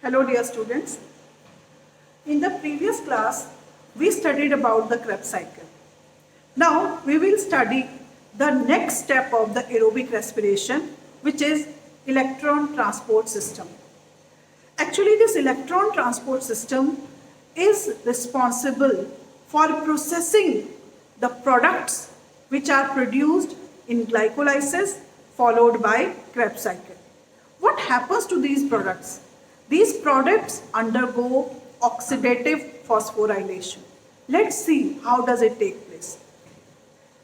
Hello dear students. In the previous class, we studied about the Krebs cycle. Now we will study the next step of the aerobic respiration, which is electron transport system. Actually, this electron transport system is responsible for processing the products which are produced in glycolysis followed by Krebs cycle. What happens to these products? These products undergo oxidative phosphorylation. Let's see how does it take place.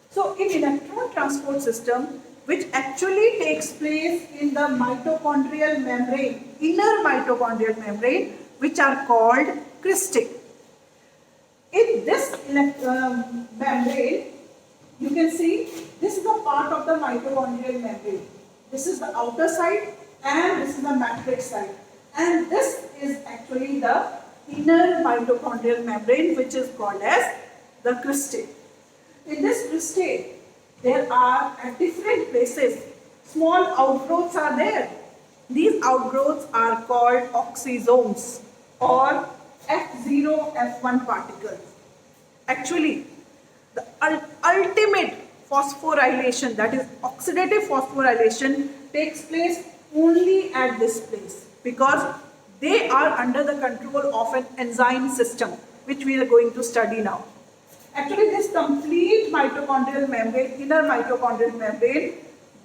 So in electron transport system, which actually takes place in the mitochondrial membrane, inner mitochondrial membrane, which are called cristae. In this membrane, you can see this is a part of the mitochondrial membrane. This is the outer side and this is the matrix side. And this is actually the inner mitochondrial membrane, which is called as the cristae. In this cristae, there are at different places small outgrowths are there. These outgrowths are called oxysomes or F0, F1 particles. Actually, the ultimate phosphorylation, that is oxidative phosphorylation, takes place only at this place because they are under the control of an enzyme system, which we are going to study now. Actually, this complete mitochondrial membrane, inner mitochondrial membrane,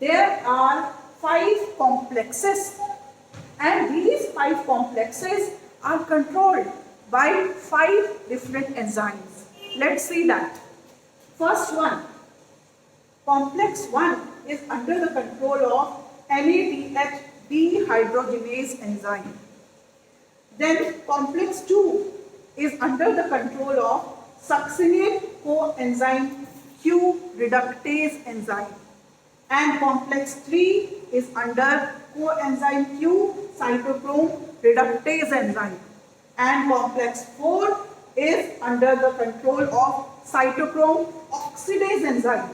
there are 5 complexes, and these 5 complexes are controlled by 5 different enzymes. Let's see that. First one, complex 1 is under the control of NADH dehydrogenase enzyme. Then complex 2 is under the control of succinate coenzyme Q reductase enzyme, and complex 3 is under coenzyme Q cytochrome reductase enzyme, and complex 4 is under the control of cytochrome oxidase enzyme,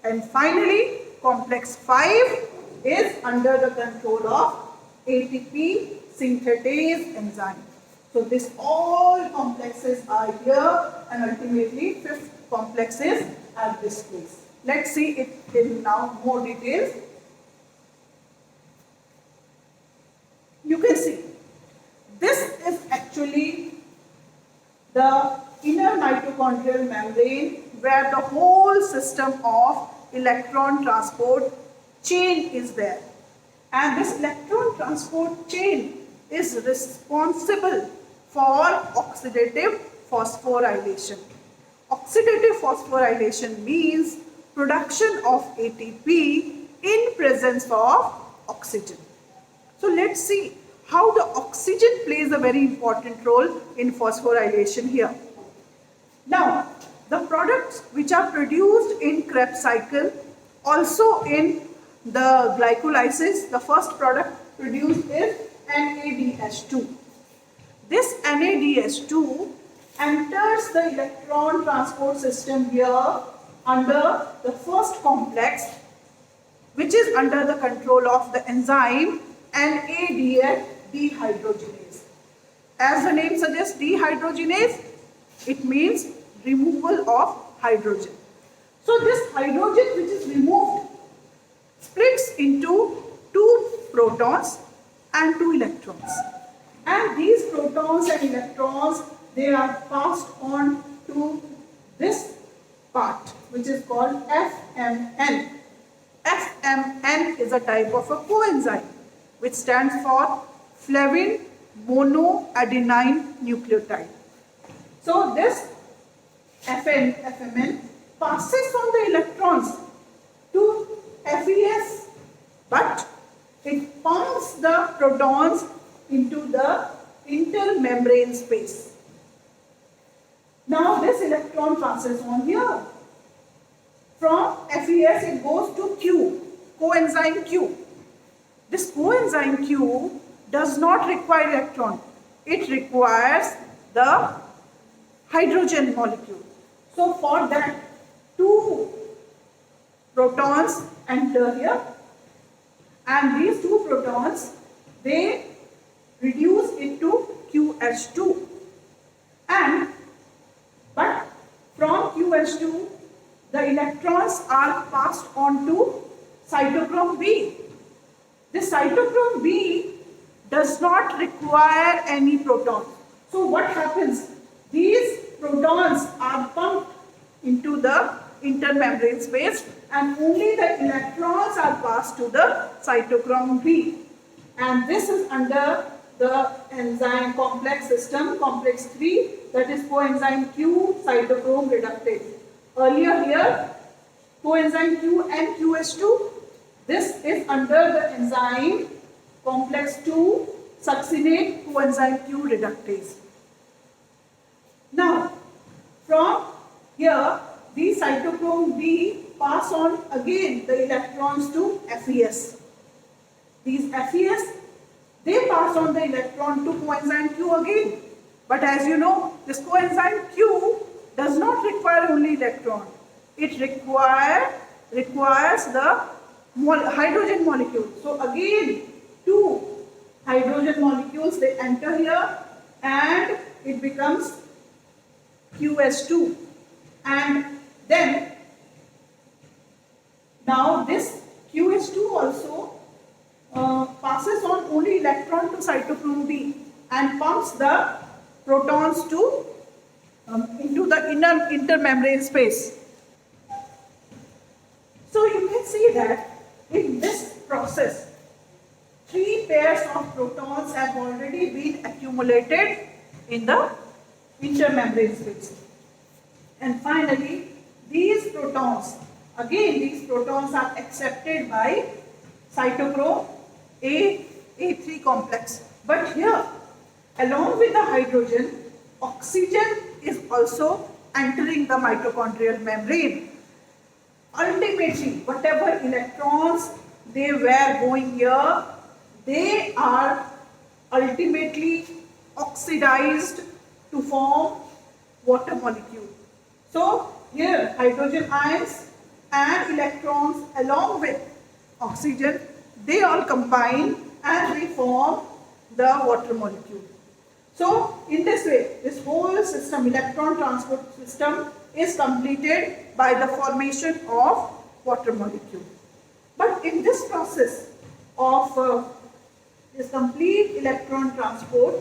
and finally complex 5 is under the control of ATP synthetase enzyme. So this all complexes are here, and ultimately 5th complex is at this place. Let's see it in now more details. You can see this is actually the inner mitochondrial membrane where the whole system of electron transport chain is there, and this electron transport chain is responsible for oxidative phosphorylation. Oxidative phosphorylation means production of ATP in presence of oxygen. So let's see how the oxygen plays a very important role in phosphorylation here. Now, the products which are produced in Krebs cycle, also in the glycolysis, the first product produced is NADH2. This NADH2 enters the electron transport system here under the first complex, which is under the control of the enzyme NADH dehydrogenase. As the name suggests, dehydrogenase, it means removal of hydrogen. So this hydrogen which is removed splits into 2 protons and 2 electrons. And these protons and electrons, they are passed on to this part, which is called FMN. FMN is a type of a coenzyme, which stands for flavin monoadenine nucleotide. So this FMN passes on the electrons to FES, but it pumps the protons into the intermembrane space. Now this electron passes on here. From FES it goes to Q, coenzyme Q. This coenzyme Q does not require electron. It requires the hydrogen molecule. So for that, 2 protons enter here, and these 2 protons, they reduce into QH2, and but from QH2 the electrons are passed on to cytochrome B. This cytochrome B does not require any protons. So what happens? These protons are pumped into the intermembrane space and only the electrons are passed to the cytochrome B. And this is under the enzyme complex system, complex 3, that is coenzyme Q cytochrome reductase. Earlier here, coenzyme Q and QH2. This is under the enzyme complex 2 succinate coenzyme Q reductase. Now, from here, the cytochrome B pass on again the electrons to FES. These FES, they pass on the electron to coenzyme Q again. But as you know, this coenzyme Q does not require only electron. It requires the hydrogen molecule. So again, two hydrogen molecules, they enter here and it becomes QS2. And then, now this QS2 also passes on only electron to cytochrome B and pumps the protons to into the inner intermembrane space. So you can see that in this process, 3 pairs of protons have already been accumulated in the intermembrane space. And finally, these protons are accepted by cytochrome A3 complex. But here, along with the hydrogen, oxygen is also entering the mitochondrial membrane. Ultimately, whatever electrons they were going here, they are ultimately oxidized to form water molecule. So here hydrogen ions and electrons along with oxygen, they all combine and they form the water molecule. So in this way, this whole system, electron transport system, is completed by the formation of water molecule. But in this process of this complete electron transport,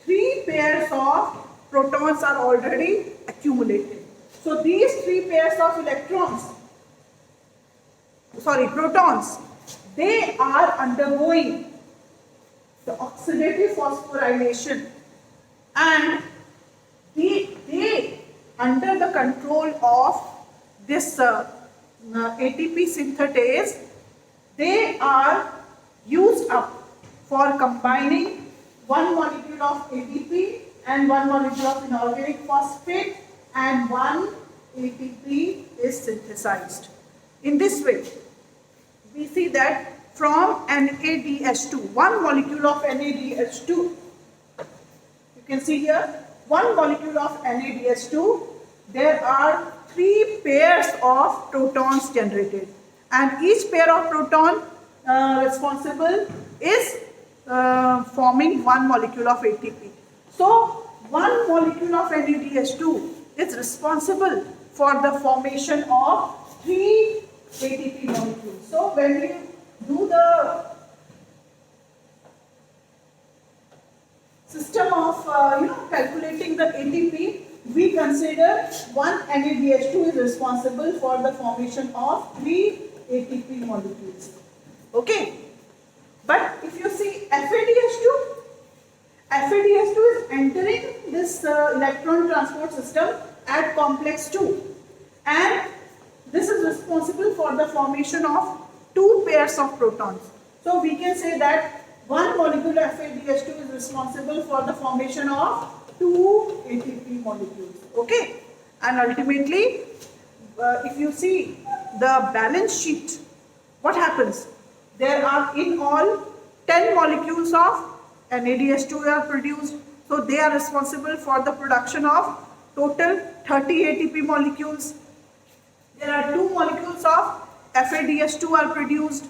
3 pairs of protons are already accumulated. So these 3 pairs of protons, they are undergoing the oxidative phosphorylation, and they under the control of this ATP synthetase, they are used up for combining one molecule of ATP and one molecule of inorganic phosphate, and one ATP is synthesized. In this way, we see that from NADH2, one molecule of NADH2, you can see here, one molecule of NADH2, there are 3 pairs of protons generated, and each pair of proton responsible is forming one molecule of ATP. So one molecule of NADH2 is responsible for the formation of 3 ATP molecules. So when you do the system of calculating the ATP, we consider one NADH2 is responsible for the formation of 3 ATP molecules. Okay, but if you see FADH2 is entering this electron transport system at complex 2, and this is responsible for the formation of 2 pairs of protons. So we can say that one molecule of FADH2 is responsible for the formation of 2 ATP molecules. Okay, and ultimately, if you see the balance sheet, what happens? There are in all 10 molecules of NADH2 are produced. So they are responsible for the production of total 30 ATP molecules. There are 2 molecules of FADH2 are produced,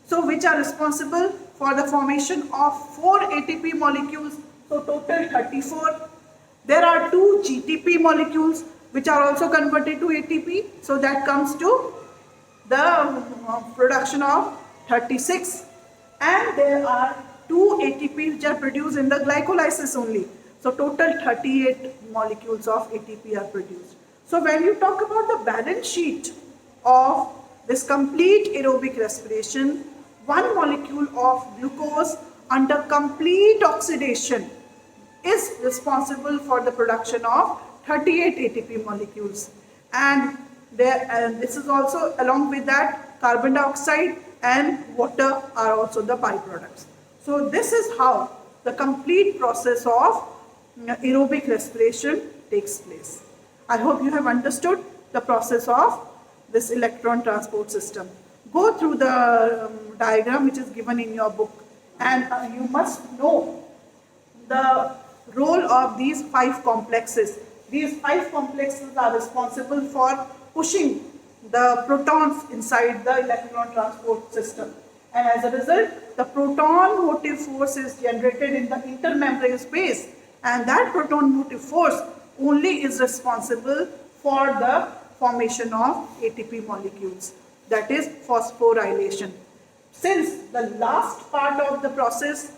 so which are responsible for the formation of 4 ATP molecules So total 34. There are 2 GTP molecules which are also converted to ATP. So that comes to the production of 36. And there are 2 ATP which are produced in the glycolysis only. So total 38 molecules of ATP are produced. So when you talk about the balance sheet of this complete aerobic respiration, one molecule of glucose under complete oxidation is responsible for the production of 38 ATP molecules. And this is also, along with that, carbon dioxide and water are also the byproducts. So this is how the complete process of aerobic respiration takes place. I hope you have understood the process of this electron transport system. Go through the diagram which is given in your book, and you must know the role of these 5 complexes. These 5 complexes are responsible for pushing the protons inside the electron transport system. And as a result, the proton motive force is generated in the intermembrane space, and that proton motive force only is responsible for the formation of ATP molecules, that is phosphorylation. Since the last part of the process,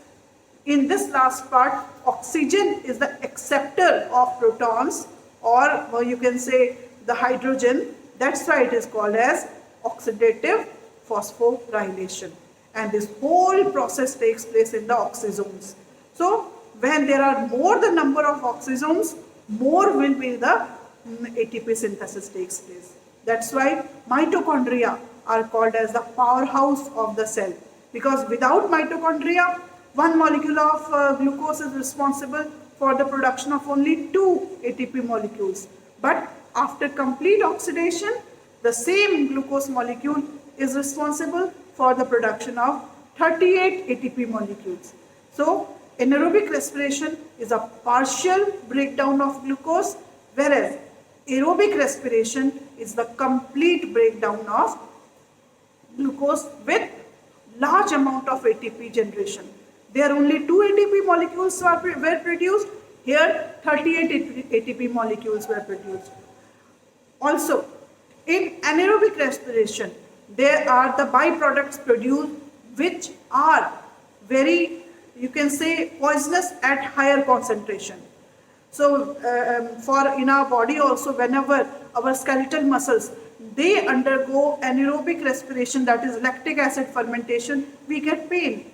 in this last part, oxygen is the acceptor of protons, or you can say the hydrogen. That's why it is called as oxidative phosphorylation. And this whole process takes place in the oxysomes. So when there are more the number of oxysomes, more will be the ATP synthesis takes place. That's why mitochondria are called as the powerhouse of the cell, because without mitochondria, one molecule of glucose is responsible for the production of only 2 ATP molecules. But after complete oxidation, the same glucose molecule is responsible for the production of 38 ATP molecules. So anaerobic respiration is a partial breakdown of glucose, whereas aerobic respiration is the complete breakdown of glucose with large amount of ATP generation. There only 2 ATP molecules were produced. Here 38 ATP molecules were produced. Also, in anaerobic respiration, there are the byproducts produced which are very, you can say, poisonous at higher concentration. So for in our body also, whenever our skeletal muscles, they undergo anaerobic respiration, that is lactic acid fermentation, we get pain.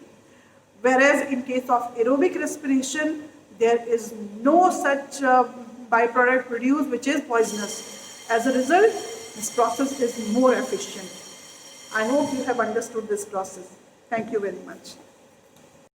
Whereas in case of aerobic respiration, there is no such byproduct produced which is poisonous. As a result, this process is more efficient. I hope you have understood this process. Thank you very much.